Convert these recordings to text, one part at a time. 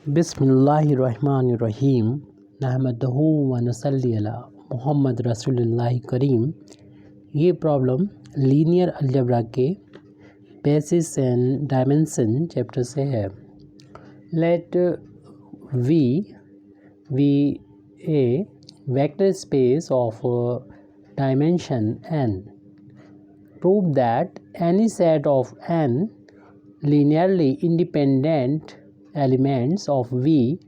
बिस्मिल्लाहिर्रहमानिर्रहीम नहमदहू व नसल्ली अला मुहम्मद रसूलुल्लाह करीम। ये प्रॉब्लम लीनियर अलजेब्रा के बेसिस एंड डायमेंशन चैप्टर से है। Let V a vector space of dimension n। Prove that any set of n linearly independent elements of V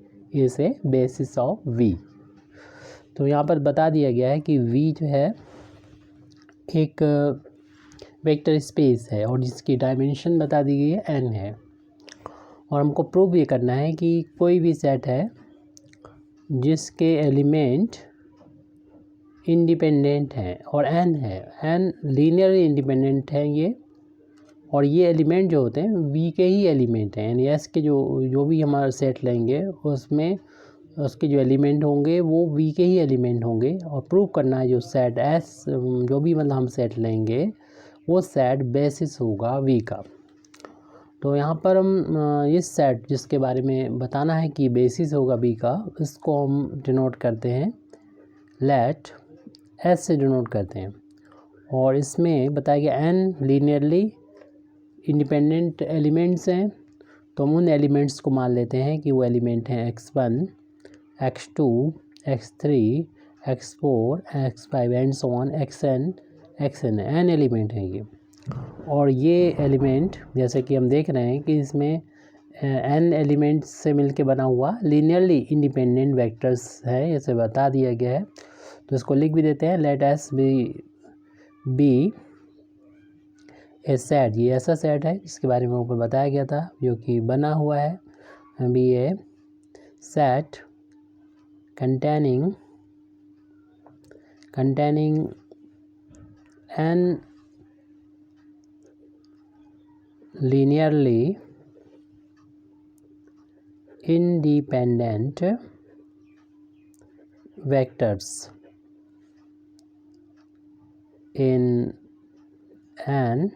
is a basis of V। तो यहाँ पर बता दिया गया है कि V जो है एक वेक्टर स्पेस है और जिसकी डायमेंशन बता दी गई है n है, और हमको प्रूव ये करना है कि कोई भी सेट है जिसके एलिमेंट इंडिपेंडेंट हैं और n है, n लीनियरली इंडिपेंडेंट है ये, और ये एलिमेंट जो होते हैं V के ही एलिमेंट हैं। यानी S के जो भी हमारा सेट लेंगे उसमें उसके जो एलिमेंट होंगे वो V के ही एलिमेंट होंगे, और प्रूव करना है जो सेट S जो भी मतलब हम सेट लेंगे वो सेट बेसिस होगा V का। तो यहाँ पर हम इस सेट जिसके बारे में बताना है कि बेसिस होगा V का, इसको हम डिनोट करते हैं लेट S से डिनोट करते हैं, और इसमें बताया गया n लीनियरली इंडिपेंडेंट एलिमेंट्स हैं। तो हम उन एलिमेंट्स को मान लेते हैं कि वो एलिमेंट हैं x1, x2, x3, x4, x5 and so on xn n element हैं ये। और ये एलिमेंट जैसे कि हम देख रहे हैं कि इसमें n एलिमेंट्स से मिलके बना हुआ लीनियरली इंडिपेंडेंट वेक्टर्स है, इसे बता दिया गया है। तो इसको लिख भी देते हैं late S B a set. ये ऐसा सेट है जिसके बारे में ऊपर बताया गया था जो कि बना हुआ है be a set containing n linearly independent vectors in an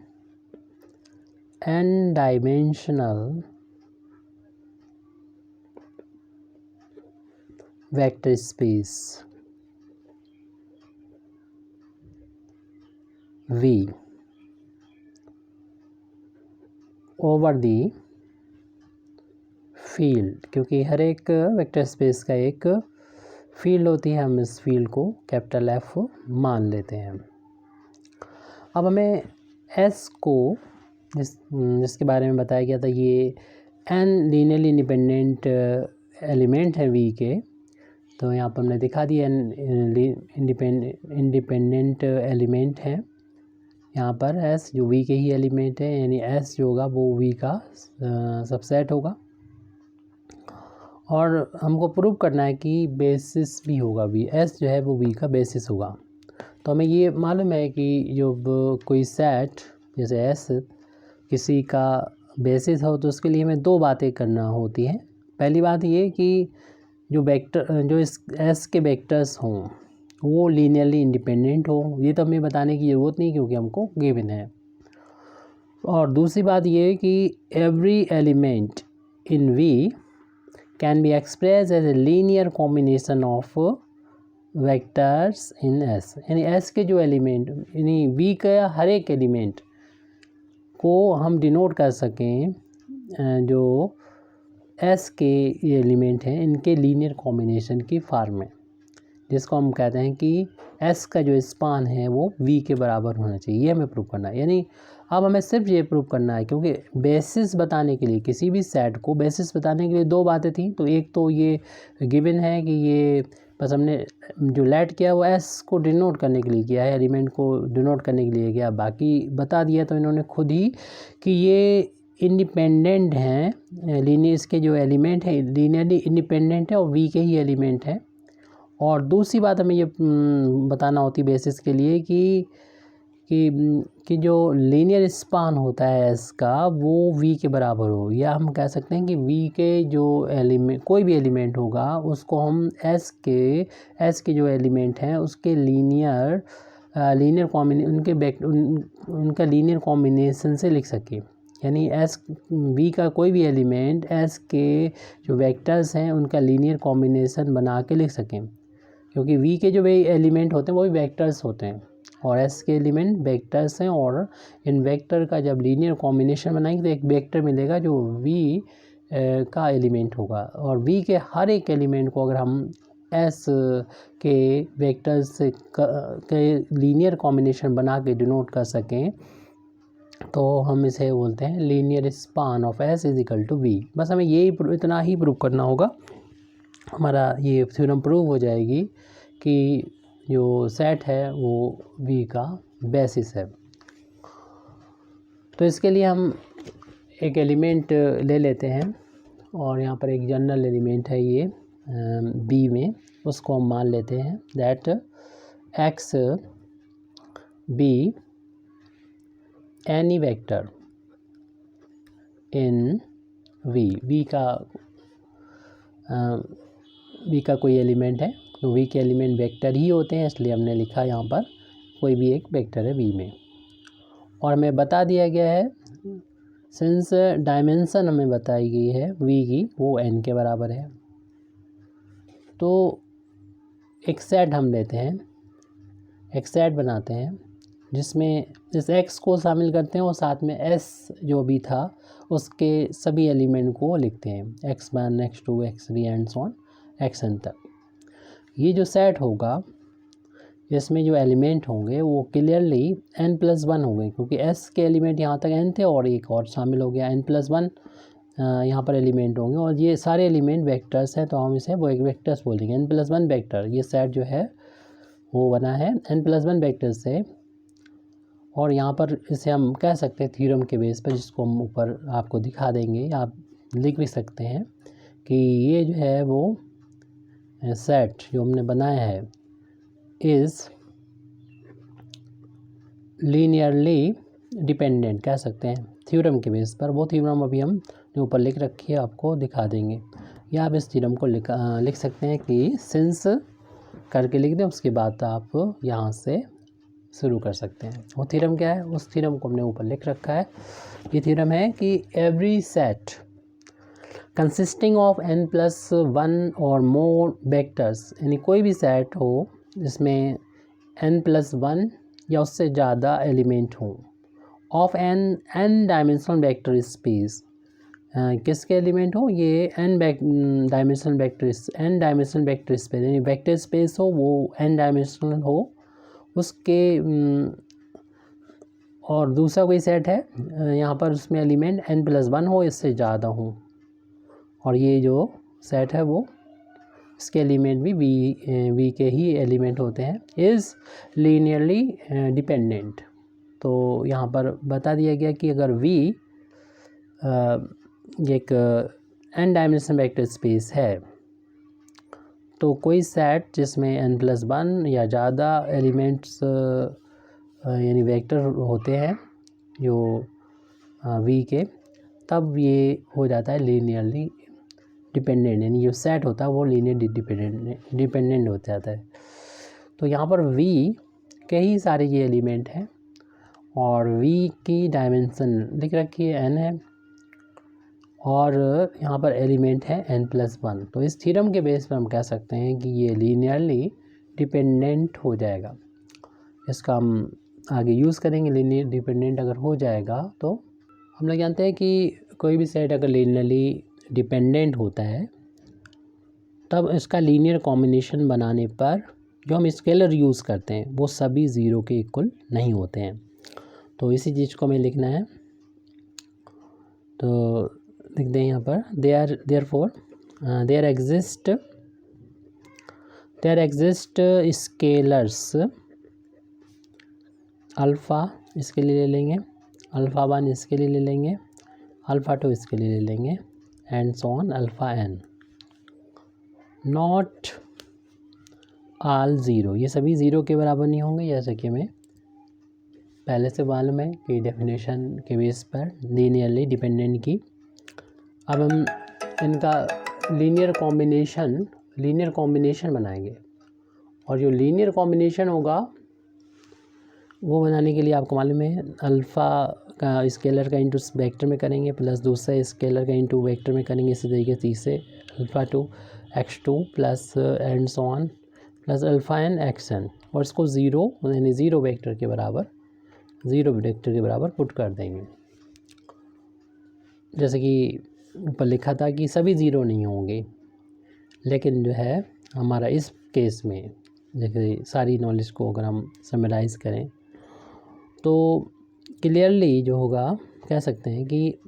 n-dimensional vector space V over the field। क्योंकि हर एक वेक्टर स्पेस का एक फील्ड होती है, हम इस फील्ड को कैपिटल F मान लेते हैं। अब हमें S को जिसके बारे में बताया गया था, ये n लीनियरली इंडिपेंडेंट एलिमेंट है V के, तो यहाँ पर हमने दिखा दिया इंडिपेंडेंट एलिमेंट है यहाँ पर S जो V के ही एलिमेंट है, यानी S जो होगा वो V का सबसेट होगा, और हमको प्रूव करना है कि बेसिस भी होगा V, S जो है वो V का बेसिस होगा। तो हमें ये मालूम है कि जो कोई सेट जैसे S किसी का बेसिस हो तो उसके लिए हमें दो बातें करना होती हैं। पहली बात ये कि जो वेक्टर जो इस S के वेक्टर्स हों वो लीनियरली इंडिपेंडेंट हो, ये तो हमें बताने की ज़रूरत नहीं क्योंकि हमको गिवन है। और दूसरी बात ये कि every element in V can be express as a linear combination of vectors in S। यानी S के जो एलिमेंट यानी V का हर एक एलिमेंट को हम डिनोट कर सकें जो S के ये एलिमेंट हैं इनके लीनियर कॉम्बिनेशन की फॉर्म में, जिसको हम कहते हैं कि S का जो स्पान है वो V के बराबर होना चाहिए। ये हमें प्रूव करना है। यानी अब हमें सिर्फ ये प्रूव करना है क्योंकि बेसिस बताने के लिए किसी भी सेट को बेसिस बताने के लिए दो बातें थी। तो एक तो ये गिवन है कि ये बस हमने जो लेट किया वो S को डिनोट करने के लिए किया है, एलिमेंट को डिनोट करने के लिए किया, बाकी बता दिया तो इन्होंने खुद ही कि ये इंडिपेंडेंट हैं लीनियर, इसके जो एलिमेंट है लीनियरली इंडिपेंडेंट है और V के ही एलिमेंट है। और दूसरी बात हमें ये बताना होती बेसिस के लिए कि जो लीनियर स्पान होता है S का वो V के बराबर हो, या हम कह सकते हैं कि V के जो एलिमेंट कोई भी एलिमेंट होगा उसको हम S के जो एलिमेंट हैं उसके उनका लीनियर कॉम्बिनेशन से लिख सकें। यानी एस वी का कोई भी एलिमेंट एस के जो वेक्टर्स हैं उनका लीनियर कॉम्बिनेशन बना के लिख सकें, क्योंकि वी के जो भी एलिमेंट होते हैं वो भी वेक्टर्स होते हैं और एस के एलिमेंट वेक्टर्स हैं, और इन वेक्टर का जब लीनियर कॉम्बिनेशन बनाएंगे तो एक वेक्टर मिलेगा जो वी का एलिमेंट होगा। और वी के हर एक एलिमेंट को अगर हम एस के वेक्टर्स के लीनियर कॉम्बिनेशन बना के डिनोट कर सकें तो हम इसे बोलते हैं linear span of S is equal to V. बस हमें यही इतना ही प्रूव करना होगा, हमारा ये थ्योरम प्रूव हो जाएगी कि जो सेट है वो वी का बेसिस है। तो इसके लिए हम एक एलिमेंट ले लेते हैं और यहाँ पर एक जनरल एलिमेंट है ये बी में, उसको हम मान लेते हैं that x be any vector in V का कोई एलिमेंट है, तो वी के एलिमेंट वेक्टर ही होते हैं, इसलिए हमने लिखा यहाँ पर कोई भी एक वेक्टर है वी में। और हमें बता दिया गया है सिंस डायमेंशन हमें बताई गई है वी की वो n के बराबर है, तो एक सेट हम लेते हैं, एक सेट बनाते हैं जिसमें इस x को शामिल करते हैं और साथ में s जो भी था उसके सभी एलिमेंट को लिखते हैं, x1 x2 x3 and so on xn तक। ये जो सेट होगा इसमें जो एलिमेंट होंगे वो क्लियरली n+1 होंगे, क्योंकि s के एलिमेंट यहाँ तक n थे और एक और शामिल हो गया n+1 यहाँ पर एलिमेंट होंगे, और ये सारे एलिमेंट वेक्टर्स हैं तो हम इसे वो एक वेक्टर्स बोलेंगे n+1 वेक्टर। ये सेट जो है वो बना है n+1 वेक्टर से, और यहाँ पर इसे हम कह सकते हैं थ्योरम के बेस पर, जिसको हम ऊपर आपको दिखा देंगे, आप लिख भी सकते हैं कि ये जो है वो सेट जो हमने बनाया है इज़ लीनियरली डिपेंडेंट कह सकते हैं थ्योरम के बेस पर। वो थ्योरम अभी हम जो ऊपर लिख रखी है आपको दिखा देंगे, या आप इस थ्योरम को लिख सकते हैं कि सिंस करके लिख दें, उसके बाद आप यहाँ से शुरू कर सकते हैं। वो थ्योरम क्या है, उस थ्योरम को हमने ऊपर लिख रखा है। ये थ्योरम है कि every set consisting of n+1 और मोर वेक्टर्स, यानी कोई भी सेट हो जिसमें n+1 या उससे ज़्यादा एलिमेंट हों of n dimensional vector space, किसके एलिमेंट हो, ये n डायमेंशनल वेक्टर स्पेस, यानी वेक्टर स्पेस हो वो n डायमेंशनल हो उसके, और दूसरा कोई सेट है यहाँ पर उसमें एलिमेंट n+1 हो इससे ज़्यादा हो, और ये जो सेट है वो इसके एलिमेंट भी वी के ही एलिमेंट होते हैं, इज़ लीनियरली डिपेंडेंट। तो यहाँ पर बता दिया गया कि अगर वी एक n डायमेंशनल वेक्टर स्पेस है तो कोई सेट जिसमें n+1 या ज़्यादा एलिमेंट्स यानी वेक्टर होते हैं जो वी के, तब ये हो जाता है लीनियरली डिपेंडेंट, यानी जो सेट होता है वो लीनियर डिपेंडेंट हो जाता है। तो यहाँ पर वी के ही सारे ये एलिमेंट हैं और वी की डायमेंशन लिख रखी है n है, और यहाँ पर एलिमेंट है n+1। तो इस थ्योरम के बेस पर हम कह सकते हैं कि ये लीनियरली डिपेंडेंट हो जाएगा। इसका हम आगे यूज़ करेंगे, लीनियर डिपेंडेंट अगर हो जाएगा तो हम लोग जानते हैं कि कोई भी सेट अगर लीनियरली डिपेंडेंट होता है तब इसका लीनियर कॉम्बिनेशन बनाने पर जो हम स्केलर यूज़ करते हैं वो सभी ज़ीरो के इक्वल नहीं होते हैं। तो इसी चीज़ को हमें लिखना है, तो लिख दें यहाँ पर देयर एग्जिस्ट स्केलर्स अल्फ़ा इसके लिए ले लेंगे, अल्फ़ा 1 इसके लिए ले लेंगे, अल्फ़ा 2 इसके लिए ले लेंगे and so on alpha n, not all zero, ये सभी ज़ीरो के बराबर नहीं होंगे, जैसे कि हमें पहले से मालूम है कि डेफिनेशन के बेस पर लीनियरली डिपेंडेंट की। अब हम इनका लीनियर कॉम्बिनेशन बनाएंगे, और जो लीनियर कॉम्बिनेशन होगा वो बनाने के लिए आपको मालूम है अल्फ़ा का स्केलर का इंटू वेक्टर में करेंगे, प्लस दूसरा स्केलर का इंटू वेक्टर में करेंगे। इसी तरीके से तीसरे alpha two x2 plus and so on plus alpha n x n, और इसको ज़ीरो यानी ज़ीरो वेक्टर के बराबर पुट कर देंगे। जैसे कि ऊपर लिखा था कि सभी ज़ीरो नहीं होंगे, लेकिन जो है हमारा इस केस में जैसे सारी नॉलेज को अगर हम समराइज़ करें तो क्लियरली जो होगा कह सकते हैं कि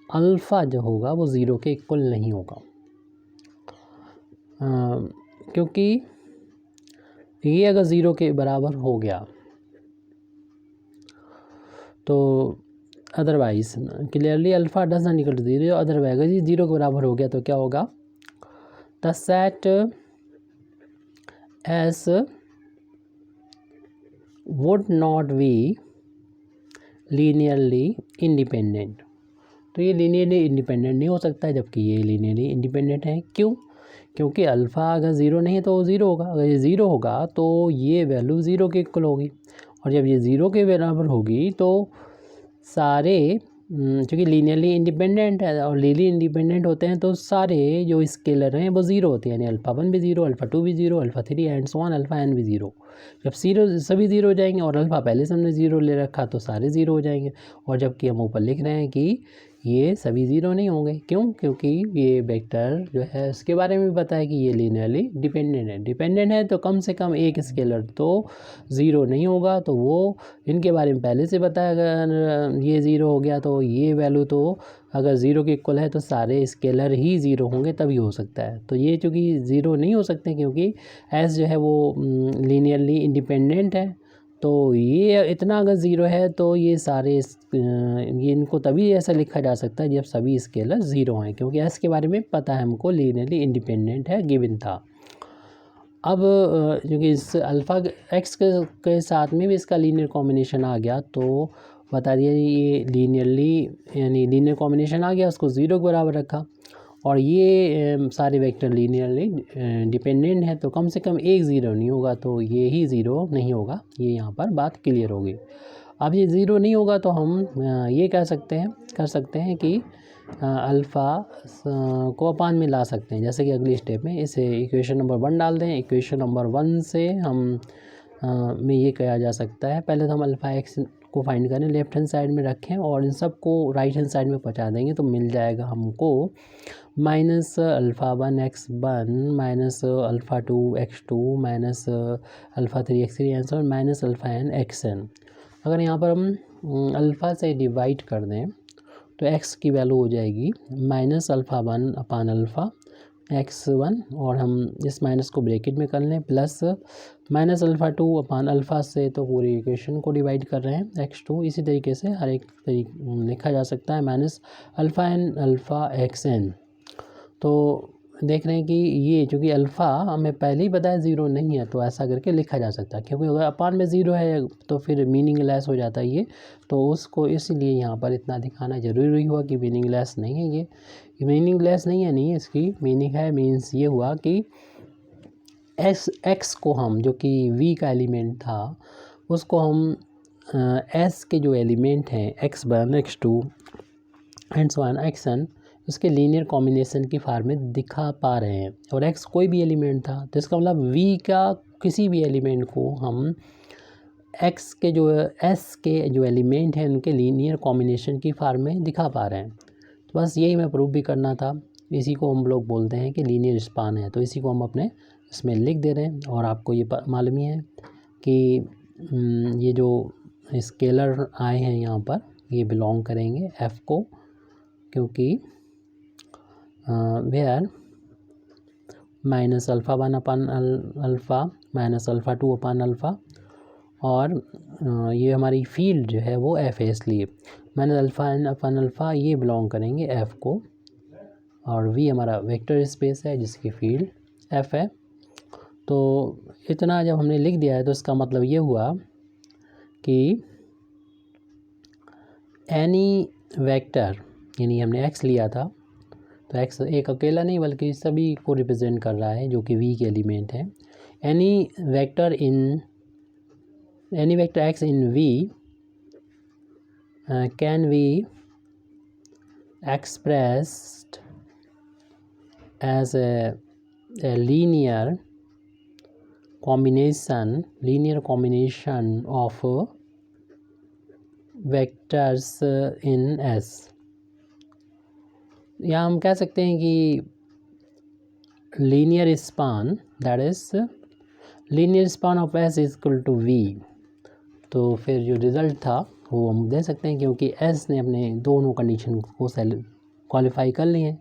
अल्फ़ा जो होगा वो ज़ीरो के इक्वल नहीं होगा, क्योंकि ये अगर ज़ीरो के बराबर हो गया तो otherwise clearly alpha does not equal to zero, otherwise अगर ये ज़ीरो के बराबर हो गया तो क्या होगा, the set S would not be linearly independent. तो ये लीनियरली इंडिपेंडेंट नहीं हो सकता है, जबकि ये लीनियरली इंडिपेंडेंट है। क्यों? क्योंकि अल्फ़ा अगर ज़ीरो नहीं है तो ज़ीरो होगा, अगर ये ज़ीरो होगा तो ये वैल्यू ज़ीरो के इक्वल होगी, और जब ये ज़ीरो के बराबर होगी तो सारे चूँकि लीनियरली इंडिपेंडेंट है और लीनियरली इंडिपेंडेंट होते हैं तो सारे जो स्केलर हैं वो ज़ीरो होते हैं, यानी अल्फ़ा वन भी ज़ीरो, अल्फ़ा टू भी zero, alpha three and so on alpha n भी ज़ीरो। जब सभी ज़ीरो हो जाएंगे और अल्फ़ा पहले से हमने ज़ीरो ले रखा तो सारे ज़ीरो हो जाएंगे, और जबकि हम ऊपर लिख रहे हैं कि ये सभी ज़ीरो नहीं होंगे। क्यों? क्योंकि ये वेक्टर जो है उसके बारे में पता है कि ये लीनियरली डिपेंडेंट है तो कम से कम एक स्केलर तो ज़ीरो नहीं होगा, तो वो इनके बारे में पहले से पता है। अगर ये ज़ीरो हो गया तो ये वैल्यू तो अगर ज़ीरो के इक्वल है तो सारे स्केलर ही ज़ीरो होंगे तभी हो सकता है। तो ये चूँकि ज़ीरो नहीं हो सकते क्योंकि एस जो है वो लीनियरली इंडिपेंडेंट है, तो ये इतना अगर ज़ीरो है तो ये सारे ये इनको तभी ऐसा लिखा जा सकता है जब सभी स्केलर ज़ीरो हैं, क्योंकि एस के बारे में पता है हमको लीनियरली इंडिपेंडेंट है, गिवन था। अब क्योंकि इस अल्फ़ा एक्स के साथ में भी इसका लीनियर कॉम्बिनेशन आ गया तो बता दिया ये लीनियर कॉम्बिनेशन आ गया, उसको ज़ीरो के बराबर रखा, और ये सारे वेक्टर लीनियरली डिपेंडेंट है तो कम से कम एक ज़ीरो नहीं होगा, तो ये ही ज़ीरो नहीं होगा। ये यहाँ पर बात क्लियर होगी। अब ये ज़ीरो नहीं होगा तो हम ये कर सकते हैं कि अल्फ़ा को अपान में ला सकते हैं। जैसे कि अगली स्टेप में इसे इक्वेशन नंबर 1 डाल दें। इक्वेशन नंबर 1 से हम में ये कहा जा सकता है, पहले तो हम अल्फ़ा एक्स को फाइंड करें, लेफ्ट हैंड साइड में रखें और इन सब को राइट हैंड साइड में पहुंचा देंगे तो मिल जाएगा हमको minus alpha one x one minus alpha two x two minus alpha three x three answer minus alpha n x n. अगर यहाँ पर हम अल्फ़ा से डिवाइड कर दें तो x की वैल्यू हो जाएगी minus alpha one upon alpha x one, और हम इस माइनस को ब्रैकेट में कर लें, plus minus alpha two upon alpha से तो पूरी इक्वेशन को डिवाइड कर रहे हैं एक्स टू। इसी तरीके से हर एक लिखा जा सकता है minus alpha n alpha x n. तो देख रहे हैं कि ये चूँकि अल्फ़ा हमें पहले ही पता है ज़ीरो नहीं है तो ऐसा करके लिखा जा सकता है, क्योंकि अगर अपान में ज़ीरो है तो फिर मीनिंगलेस हो जाता है ये, तो उसको इसीलिए यहाँ पर इतना दिखाना ज़रूरी हुआ कि मीनिंगलेस नहीं है ये मीनिंगलेस नहीं है, नहीं इसकी मीनिंग है, मीन्स ये हुआ कि एक्स को हम जो कि वी का एलिमेंट था उसको हम एस के जो एलिमेंट हैं x one x two and so on x n उसके लीनियर कॉम्बिनेशन की फॉर्म में दिखा पा रहे हैं, और x कोई भी एलिमेंट था तो इसका मतलब v का किसी भी एलिमेंट को हम x के जो s के जो एलिमेंट हैं उनके लीनियर कॉम्बिनेशन की फॉर्म में दिखा पा रहे हैं। तो बस यही मैं प्रूव भी करना था, इसी को हम लोग बोलते हैं कि लीनियर स्पान है, तो इसी को हम अपने इसमें लिख दे रहे हैं। और आपको ये मालूम ही है कि ये जो स्केलर आए हैं यहाँ पर ये बिलोंग करेंगे f को, क्योंकि where minus alpha one upon alpha minus alpha two upon alpha, और ये हमारी फील्ड जो है वो एफ है, इसलिए माइनस अल्फ़ा एन अपान अल्फ़ा ये बिलोंग करेंगे एफ़ को, और वी हमारा वेक्टर स्पेस है जिसकी फील्ड एफ़ है। तो इतना जब हमने लिख दिया है तो इसका मतलब ये हुआ कि एनी वेक्टर, यानी हमने एक्स लिया था तो एक्स एक अकेला नहीं बल्कि सभी को रिप्रेजेंट कर रहा है जो कि वी के एलिमेंट है। Any vector x in V can be expressed as a linear combination of vectors in S। या हम कह सकते हैं कि linear span, that is linear span of S is equal to V। तो फिर जो रिज़ल्ट था वो हम दे सकते हैं, क्योंकि S ने अपने दोनों कंडीशन को क्वालिफाई कर लिए हैं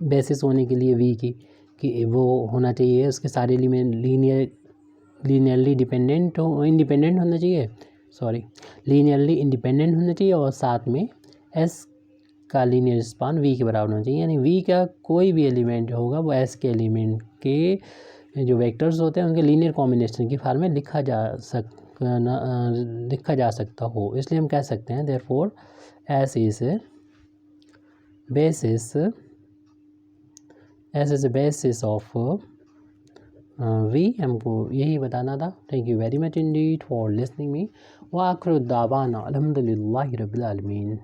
बेसिस होने के लिए V की, कि वो होना चाहिए उसके सारे एलिमेंट लीनियरली इंडिपेंडेंट होना चाहिए, लीनियरली इंडिपेंडेंट होना चाहिए, और साथ में S का लीनियर स्पान V के बराबर होना चाहिए। यानी V का कोई भी एलिमेंट होगा वो S के एलिमेंट के जो वेक्टर्स होते हैं उनके लीनियर कॉम्बिनेशन की फॉर्म में लिखा जा सकता हो। इसलिए हम कह सकते हैं therefore S is basis of V। हमको यही बताना था। Thank you very much Indeed for listening me. व आखिर दावाना अल्हम्दुलिल्लाहि रब्बिल आलमीन।